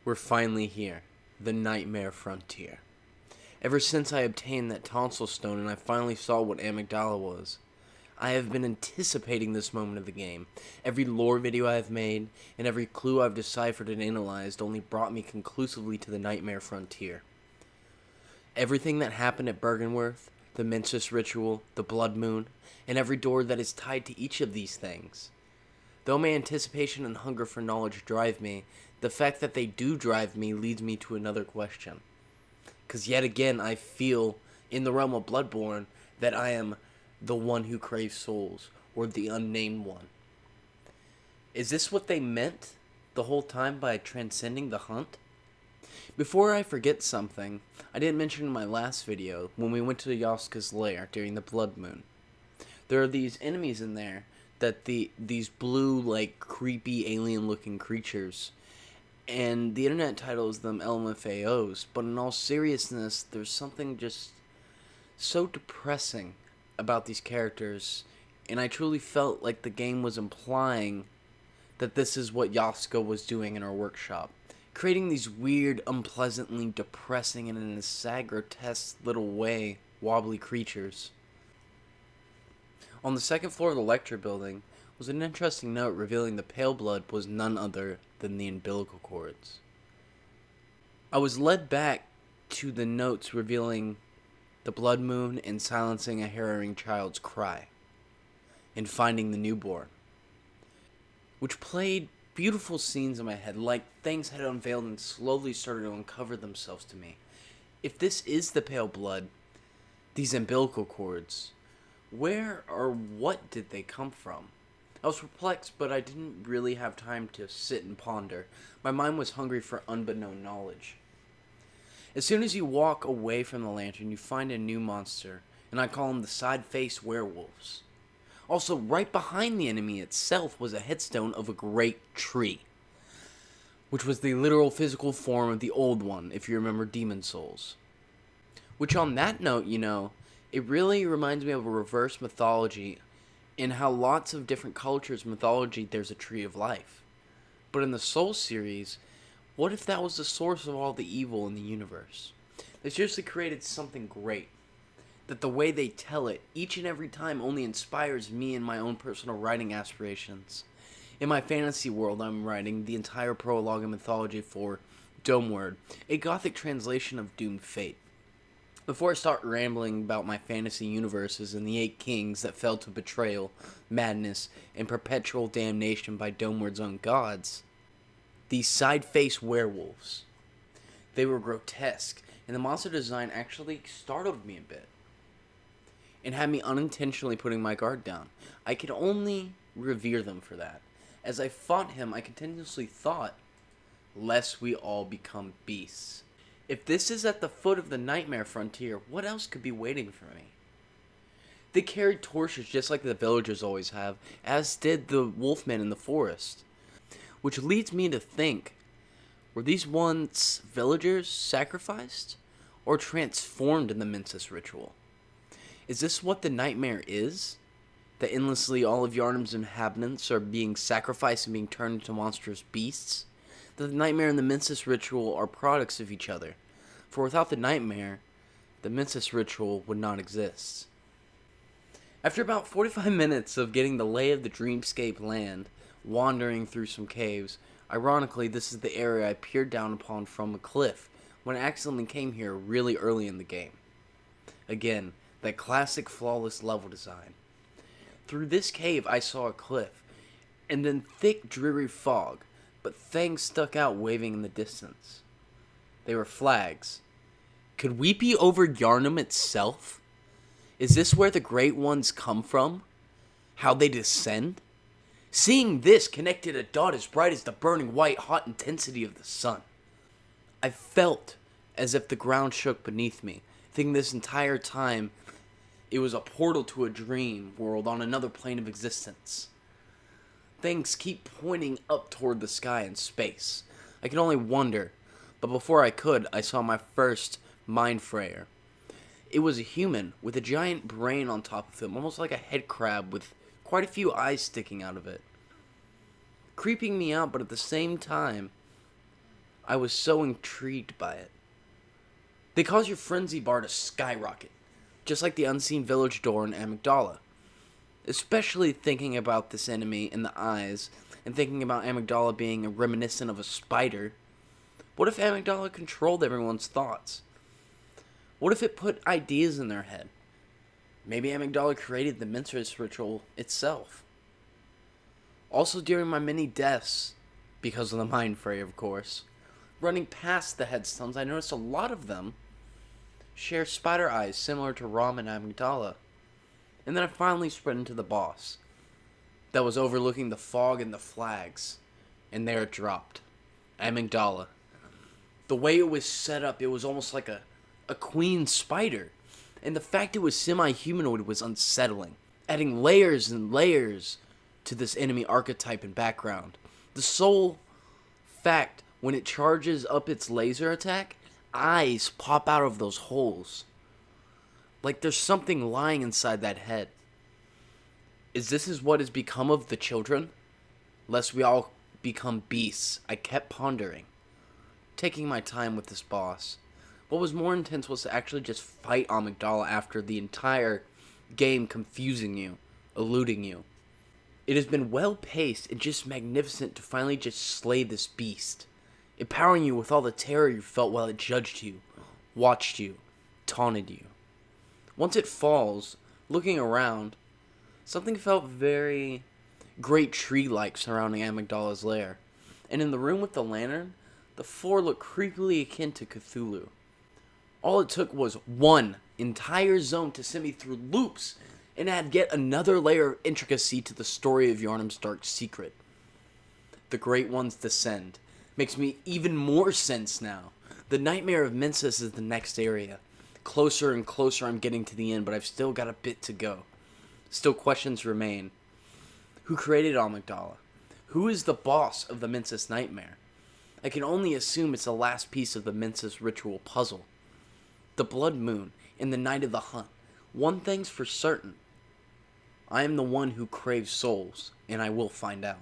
We're finally here, the Nightmare Frontier. Ever since I obtained that tonsil stone and I finally saw what Amygdala was, I have been anticipating this moment of the game. Every lore video I have made, and every clue I've deciphered and analyzed only brought me conclusively to the Nightmare Frontier. Everything that happened at Bergenworth, the Mensis Ritual, the Blood Moon, and every door that is tied to each of these things. Though my anticipation and hunger for knowledge drive me, the fact that they do drive me leads me to another question. Because yet again, I feel, in the realm of Bloodborne, that I am the one who craves souls, or the unnamed one. Is this what they meant the whole time by transcending the hunt? Before I forget something, I didn't mention in my last video, when we went to Yoska's lair during the Blood Moon. There are these enemies in there, that these blue, like, creepy, alien-looking creatures, and the internet titles them LMFAOs, but in all seriousness, there's something just so depressing about these characters, and I truly felt like the game was implying that this is what Yoska was doing in her workshop. Creating these weird, unpleasantly depressing, and in a sad, grotesque little way, wobbly creatures. On the second floor of the lecture building was an interesting note revealing the pale blood was none other than the umbilical cords. I was led back to the notes revealing the blood moon and silencing a harrowing child's cry, and finding the newborn, which played beautiful scenes in my head, like things had unveiled and slowly started to uncover themselves to me. If this is the pale blood, these umbilical cords, where or what did they come from? I was perplexed, but I didn't really have time to sit and ponder. My mind was hungry for unbeknown knowledge. As soon as you walk away from the lantern, you find a new monster, and I call them the side-faced werewolves. Also, right behind the enemy itself was a headstone of a great tree, which was the literal physical form of the old one, if you remember Demon Souls. Which, on that note, it really reminds me of a reverse mythology in how lots of different cultures' mythology there's a tree of life. But in the Soul series, what if that was the source of all the evil in the universe? They seriously created something great. That the way they tell it, each and every time, only inspires me in my own personal writing aspirations. In my fantasy world, I'm writing the entire prologue and mythology for Domeward, a gothic translation of Doomed Fate. Before I start rambling about my fantasy universes and the 8 kings that fell to betrayal, madness, and perpetual damnation by Domeward's own gods, these side-faced werewolves, they were grotesque, and the monster design actually startled me a bit, and had me unintentionally putting my guard down. I could only revere them for that. As I fought him, I continuously thought, lest we all become beasts. If this is at the foot of the Nightmare Frontier, what else could be waiting for me? They carried torches just like the villagers always have, as did the wolfmen in the forest. Which leads me to think, were these once villagers sacrificed? Or transformed in the Mensis Ritual? Is this what the Nightmare is? That endlessly all of Yharnam's inhabitants are being sacrificed and being turned into monstrous beasts? That the Nightmare and the Mensis Ritual are products of each other. For without the Nightmare, the Mensis Ritual would not exist. After about 45 minutes of getting the lay of the dreamscape land, wandering through some caves, ironically this is the area I peered down upon from a cliff when I accidentally came here really early in the game. Again, that classic flawless level design. Through this cave I saw a cliff, and then thick dreary fog, but things stuck out waving in the distance. They were flags. Could we be over Yharnam itself? Is this where the Great Ones come from? How they descend? Seeing this connected a dot as bright as the burning white hot intensity of the sun. I felt as if the ground shook beneath me, thinking this entire time it was a portal to a dream world on another plane of existence. Things keep pointing up toward the sky and space. I can only wonder, but before I could, I saw my first mind frayer. It was a human with a giant brain on top of him, almost like a head crab with quite a few eyes sticking out of it. Creeping me out, but at the same time, I was so intrigued by it. They cause your frenzy bar to skyrocket, just like the unseen village door in Amygdala. Especially thinking about this enemy in the eyes, and thinking about Amygdala being reminiscent of a spider. What if Amygdala controlled everyone's thoughts? What if it put ideas in their head? Maybe Amygdala created the Mensis ritual itself. Also, during my many deaths, because of the mind fray, of course, running past the headstones, I noticed a lot of them share spider eyes similar to Ram and Amygdala. And then I finally spread into the boss that was overlooking the fog and the flags. And there it dropped. Amygdala. The way it was set up, it was almost like a queen spider. And the fact it was semi-humanoid was unsettling, adding layers and layers to this enemy archetype and background. The sole fact, when it charges up its laser attack, eyes pop out of those holes. Like there's something lying inside that head. Is what has become of the children? Lest we all become beasts, I kept pondering. Taking my time with this boss. What was more intense was to actually just fight Amygdala after the entire game confusing you, eluding you. It has been well paced and just magnificent to finally just slay this beast. Empowering you with all the terror you felt while it judged you, watched you, taunted you. Once it falls, looking around, something felt very great tree-like surrounding Amygdala's lair. And in the room with the lantern, the floor looked creepily akin to Cthulhu. All it took was one entire zone to send me through loops and add yet another layer of intricacy to the story of Yharnam's dark secret. The Great Ones descend. Makes me even more sense now. The Nightmare of Mensis is the next area. Closer and closer I'm getting to the end, but I've still got a bit to go. Still questions remain. Who created Amygdala? Who is the boss of the Mensis Nightmare? I can only assume it's the last piece of the Mensis ritual puzzle. The blood moon and the night of the hunt. One thing's for certain. I am the one who craves souls, and I will find out.